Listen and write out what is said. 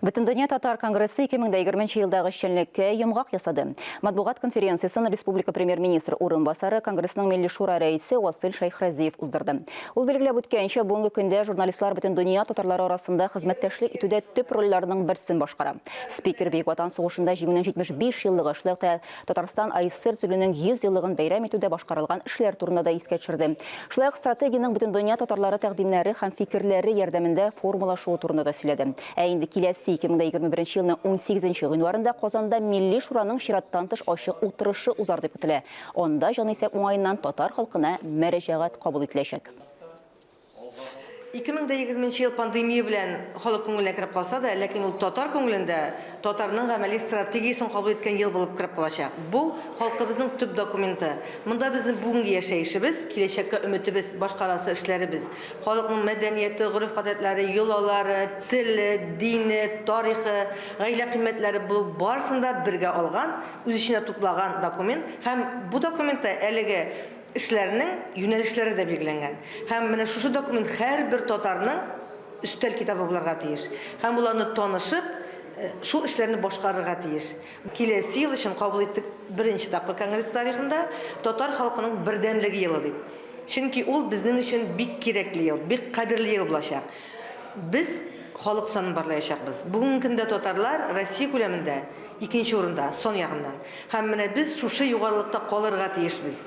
Бүтіндүния татар конгрессы 2020 жылдағы шеллекке йомғақ ясады. Матбуғат конференциясын республика премьер-министр орынбасары конгрессінің милли шура рәисе Уасил Шайхразиев уздырды. Ул белгілеп үткенче бүгінгі күндә журналистлар бүтіндүния татарлары арасында хезмәттәшлек итүдә төп рольләрнең берсен башкара. Спикер Бөек Ватан сугышында җиңүнең 75 еллыгы эшләктә Татарстан АССР төзелүнең 100 еллыгын бәйрәм итүдә башкарылган эшләр турында да искә төшерде. Шулай ук стратегияның бүтіндүния татарлары тәкъдимнәре һәм фикерләре ярдәмендә формулашуы турында да сөйләде. Ә инде киләсе 2021 елның 18 гыйнварында Казанда Милли шураның чираттан тыш ачык утырышы узар дип көтелә. Анда җанисәп уңаеннан татар халкына мөрәҗәгать кабул ителәчәк. 2020 ел пандемия белән халык күңеленә кирип калса да, ләкин ул татар күңелендә татарның гамәли стратегиясын кабул иткән ел булып кирип калачак. Бу халкыбызның төп документы. Монда безнең бүгенге яшәешебез, киләчәккә өметебез, башкарасы эшләребез, халыкның мәдәнияте, гореф-гадәтләре, йолалары, теле, дине, тарихы, гаилә кыйммәтләре бу барысында бергә алган, үз иченә туплаган документ һәм бу документта әлеге эшләрнең юнәлешләре дә билгеләнгән. Һәм менә шушы документ һәрбер татарның өстәл китабы булырга тиеш. Һәм уларны танышып, шул эшләрне башкарырга тиеш. Киләсе ел өчен кабул иттек беренче тапкыр конгресс тарихында татар халкының бердәмлеге елы дип. Чөнки ул безнең өчен бик кирәкле ел, бик кадерле ел булачак. Без халык санын барлаячакбыз. Бүгенге көндә татарлар Россия күләмендә икенче урында, сон ягыннан. Һәм менә без шушы югарылыкта калырга тиешбез.